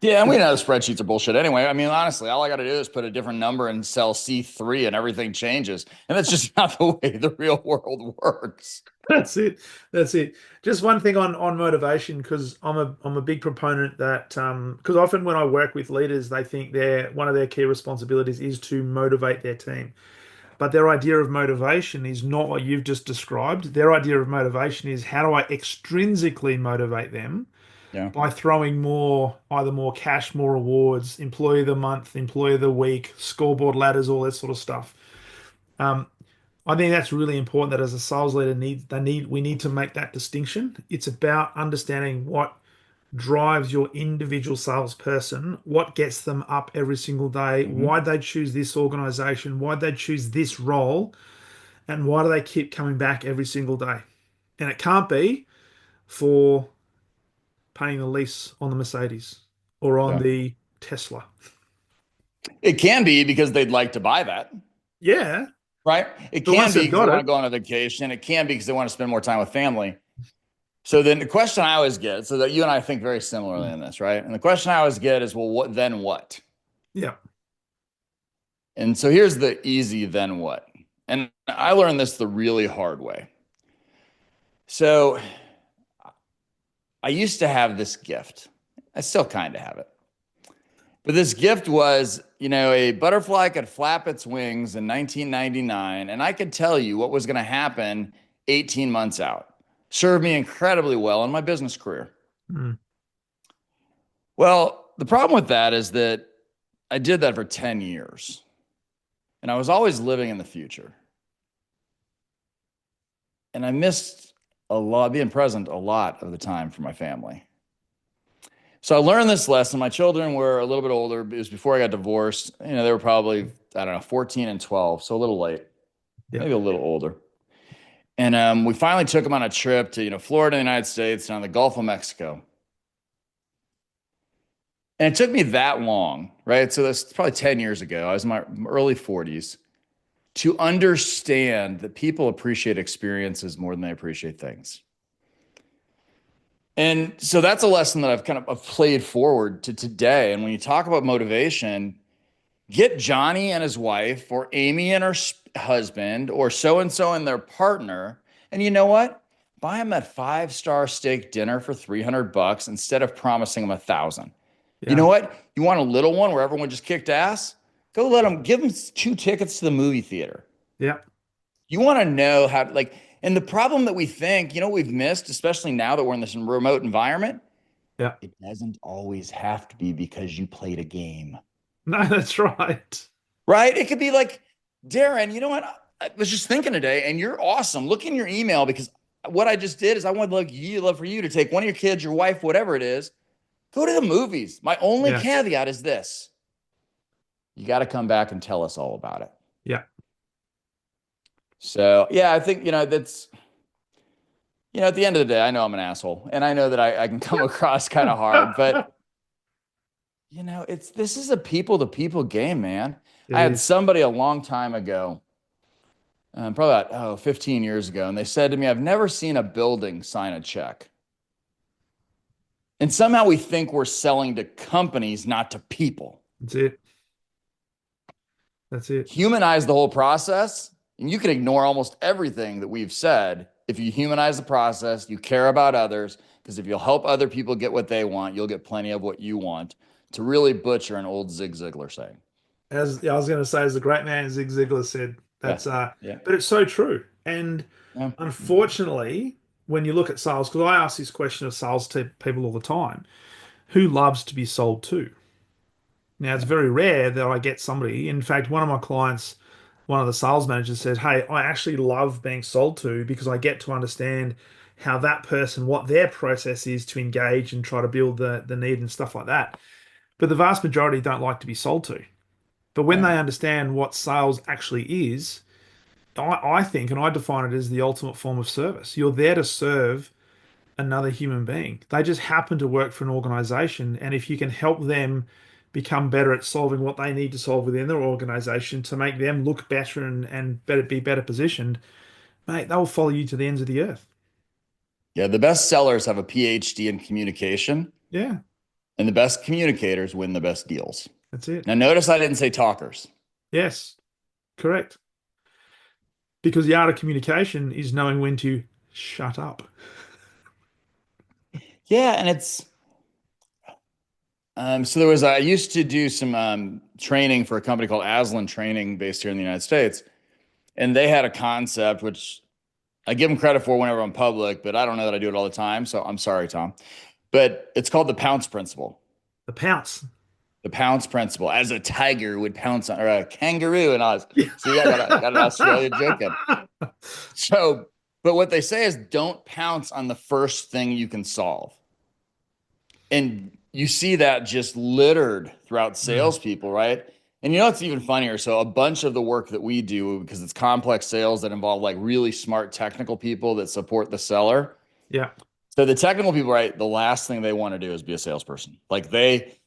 Yeah, and we know the spreadsheets are bullshit anyway. I mean, honestly, all I got to do is put a different number in cell C3 and everything changes. And that's just not the way the real world works. That's it. That's it. Just one thing on motivation, because I'm a big proponent that because often when I work with leaders, they think one of their key responsibilities is to motivate their team. But their idea of motivation is not what you've just described. Their idea of motivation is how do I extrinsically motivate them Yeah. by throwing either more cash, more rewards, employee of the month, employee of the week, scoreboard ladders, all that sort of stuff. Um, I think that's really important that as a sales leader we need to make that distinction. It's about understanding what drives your individual salesperson, what gets them up every single day, Mhm. why they choose this organization, why they choose this role, and why do they keep coming back every single day. And it can't be for paying the lease on the Mercedes or on Yeah. the Tesla. It can be because they'd like to buy that, Yeah, right? It but can once be they've because they got want it, to go on a vacation. It can be because they want to spend more time with family. So then the question I always get, so that you and I think very similarly in this, right? And the question I always get is, well, what then what? yeah, And so here's the easy then what. And I learned this the really hard way. So I used to have this gift. I still kind of have it. But this gift was, a butterfly could flap its wings in 1999, and I could tell you what was going to happen 18 months out. Served me incredibly well in my business career. mm, Well, the problem with that is that I did that for 10 years, and I was always living in the future. And I missed a lot, being present a lot of the time for my family. So I learned this lesson. My children were a little bit older. It was before I got divorced. They were probably, I don't know, 14 and 12, so a little late, yeah, maybe a little older. And we finally took them on a trip to, Florida, United States, and on the Gulf of Mexico. And it took me that long, right? So that's probably 10 years ago. I was in my early 40s to understand that people appreciate experiences more than they appreciate things. And so that's a lesson that I've played forward to today. And when you talk about motivation, get Johnny and his wife, or Amy and her husband, or so and so and their partner. And you know what? Buy them that 5-star steak dinner for $300 instead of promising them 1,000. You yeah, know what? You want a little one where everyone just kicked ass? Give them 2 tickets to the movie theater. yeah, You want to know how, like, and the problem that we think, we've missed, especially now that we're in this remote environment, yeah. it doesn't always have to be because you played a game. No, that's right. Right? It could be like, Darren, you know what? I was just thinking today, and you're awesome. Look in your email because what I just did is I would love for you to take one of your kids, your wife, whatever it is, go to the movies. My only Yeah, caveat is this: you got to come back and tell us all about it. yeah. So yeah, I think that's at the end of the day, I know I'm an asshole, and I know that I can come across kind of hard, but this is a people to people game, man. It I had is. somebody a long time ago, probably about 15 years ago, and they said to me, "I've never seen a building sign a check." And somehow we think we're selling to companies, not to people. That's it. That's it. Humanize the whole process, and you can ignore almost everything that we've said if you humanize the process, you care about others, because if you'll help other people get what they want, you'll get plenty of what you want, to really butcher an old Zig Ziglar saying. As I was going to say, as the great man Zig Ziglar said, Yeah. that's Yeah. but it's so true. And Yeah. unfortunately, when you look at sales, because I ask this question of sales to people all the time, who loves to be sold to? Now, it's Yeah. very rare that I get somebody. In fact, one of my clients, one of the sales managers said, "Hey, I actually love being sold to because I get to understand how that person, what their process is to engage and try to build the need and stuff like that." But the vast majority don't like to be sold to. But when Yeah. they understand what sales actually is, I think, and I define it as the ultimate form of service. You're there to serve another human being. They just happen to work for an organization. And if you can help them become better at solving what they need to solve within their organization to make them look better and be better positioned, mate, they'll follow you to the ends of the earth. Yeah. The best sellers have a PhD in communication, Yeah, and the best communicators win the best deals. that's it. Now, notice I didn't say talkers. Yes, correct. Because the art of communication is knowing when to shut up. Yeah. And so I used to do some training for a company called Aslan Training based here in the United States. And they had a concept, which I give them credit for whenever I'm public, but I don't know that I do it all the time. So I'm sorry, Tom. But it's called the pounce principle. The pounce. the pounce principle, as a tiger would pounce on, or a kangaroo in Oz. Yeah. See, got an Australia joke in. So, but what they say is don't pounce on the first thing you can solve. And you see that just littered throughout Mm, salespeople, right? And you know it's even funnier. So a bunch of the work that we do, because it's complex sales that involve like really smart technical people that support the seller. yeah. So the technical people, right? The last thing they want to do is be a salesperson. Like they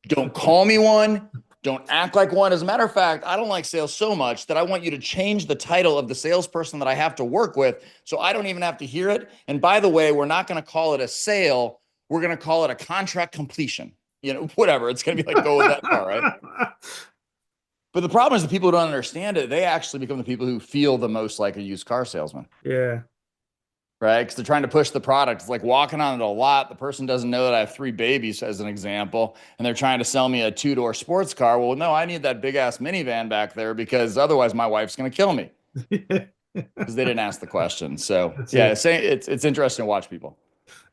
don't call me one. Don't act like one. As a matter of fact, I don't like sales so much that I want you to change the title of the salesperson that I have to work with so I don't even have to hear it. And by the way, we're not going to call it a sale. We're going to call it a contract completion. You know, whatever. It's going to be like, go with that car, right? But the problem is the people who don't understand it, they actually become the people who feel the most like a used car salesman, Yeah. right? Because they're trying to push the product. It's like walking on it a lot. The person doesn't know that I have 3 babies, as an example, and they're trying to sell me a 2-door sports car. Well, no, I need that big ass minivan back there because otherwise my wife's going to kill me because they didn't ask the question. So That's yeah, it. it's interesting to watch people.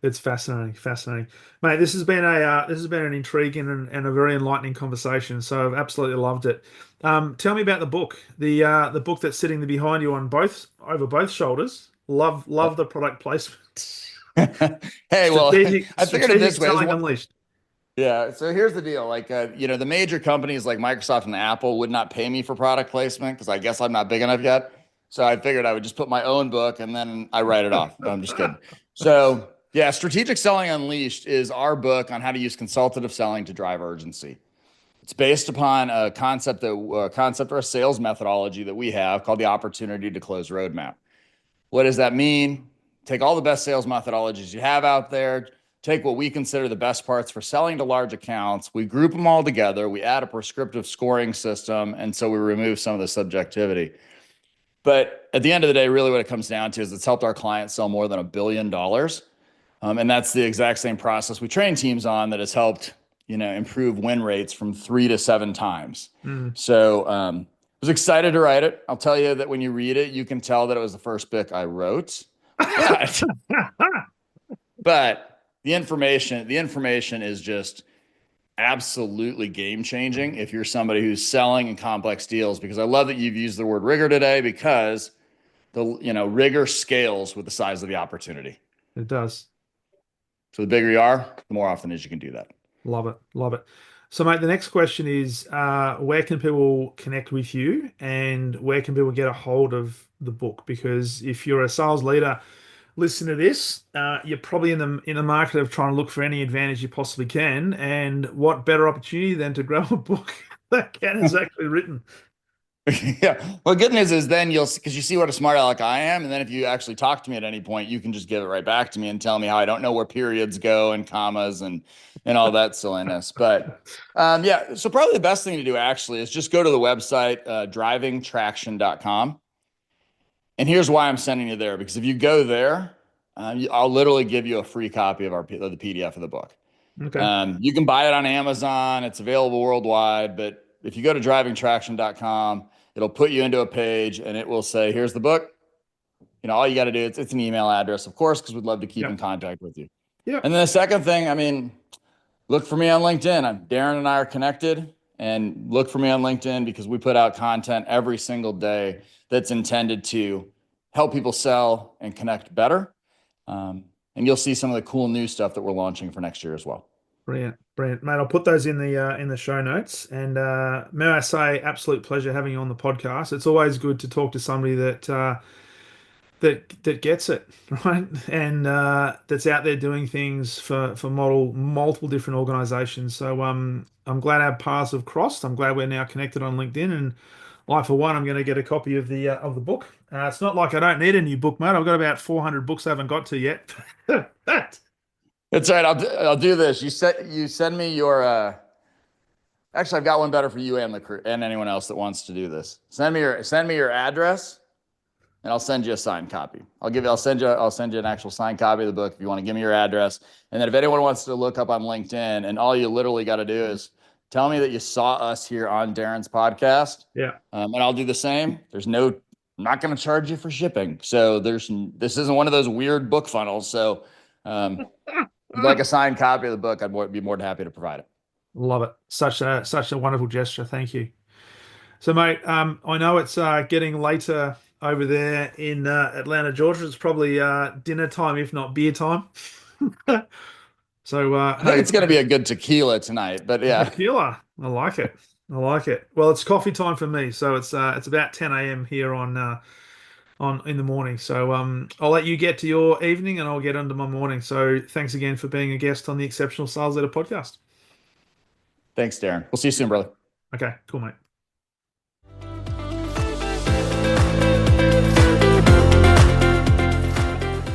It's fascinating, fascinating, mate. This has been an intriguing and a very enlightening conversation. So I've absolutely loved it. Tell me about the book that's sitting behind you on both over both shoulders. Love the product placement. Hey, well, I figured it Strategic this way. selling unleashed. Yeah. So here's the deal. Like, the major companies like Microsoft and Apple would not pay me for product placement because I guess I'm not big enough yet. So I figured I would just put my own book and then I write it off. No, I'm just kidding. So yeah, Strategic Selling Unleashed is our book on how to use consultative selling to drive urgency. It's based upon a concept or a sales methodology that we have called the opportunity to close roadmap. What does that mean? Take all the best sales methodologies you have out there, take what we consider the best parts for selling to large accounts, we group them all together, we add a prescriptive scoring system, and so we remove some of the subjectivity. But at the end of the day, really what it comes down to is it's helped our clients sell more than $1 billion. And that's the exact same process we train teams on that has helped, improve win rates from 3 to 7 times. Mm. So was excited to write it. I'll tell you that when you read it, you can tell that it was the first book I wrote. But but the information is just absolutely game changing if you're somebody who's selling in complex deals, because I love that you've used the word rigor today, because the rigor scales with the size of the opportunity. It does. So the bigger you are, the more often as you can do that. Love it. Love it. So, mate, the next question is where can people connect with you and where can people get a hold of the book? Because if you're a sales leader, listen to this. You're probably in the market of trying to look for any advantage you possibly can. And what better opportunity than to grab a book that Ken has actually written? Yeah. Well, good news is then you'll, because you see what a smart aleck I am. And then if you actually talk to me at any point, you can just give it right back to me and tell me how I don't know where periods go and commas and all that silliness. But yeah, so probably the best thing to do actually is just go to the website, drivingtraction.com. And here's why I'm sending you there, because if you go there, I'll literally give you a free copy of the PDF of the book. Okay. You can buy it on Amazon. It's available worldwide. But if you go to drivingtraction.com, it'll put you into a page and it will say, here's the book. All you got to do, it's an email address, of course, because we'd love to keep in Yep. contact with you. Yep. And then the second thing, I mean, look for me on LinkedIn. Darren and I are connected, and look for me on LinkedIn because we put out content every single day that's intended to help people sell and connect better. And you'll see some of the cool new stuff that we're launching for next year as well. Brilliant, brilliant, mate. I'll put those in the show notes. And may I say, absolute pleasure having you on the podcast. It's always good to talk to somebody that gets it, right? And that's out there doing things for multiple different organizations. So I'm glad our paths have crossed. I'm glad we're now connected on LinkedIn. And I, for one, I'm going to get a copy of the book. It's not like I don't need a new book, mate. I've got about 400 books I haven't got to yet. That's right. I'll do this. You send me your actually I've got one better for you and the crew and anyone else that wants to do this. Send me your address and I'll send you a signed copy. I'll send you an actual signed copy of the book if you want to give me your address. And then if anyone wants to look up on LinkedIn, and all you literally got to do is tell me that you saw us here on Darren's podcast. Yeah. And I'll do the same. I'm not going to charge you for shipping. So this isn't one of those weird book funnels. So if you'd like a signed copy of the book, I'd be more than happy to provide it. Love it. Such a wonderful gesture. Thank you. So, mate, I know it's getting later over there in Atlanta, Georgia. It's probably dinner time, if not beer time. So, I think hey, it's going to be a good tequila tonight, but yeah. tequila. I like it. I like it. Well, it's coffee time for me, so it's about 10 a.m. here on in the morning. So, I'll let you get to your evening, and I'll get into my morning. So, thanks again for being a guest on the Exceptional Sales Leader podcast. Thanks, Darren. We'll see you soon, brother. Okay, cool, mate.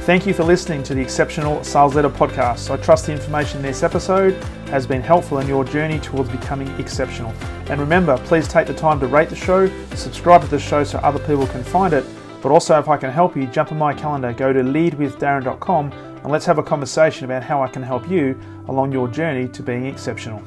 Thank you for listening to the Exceptional Sales Leader podcast. I trust the information in this episode has been helpful in your journey towards becoming exceptional. And remember, please take the time to rate the show, subscribe to the show so other people can find it. But also, if I can help you, jump on my calendar, go to leadwithdarren.com, and let's have a conversation about how I can help you along your journey to being exceptional.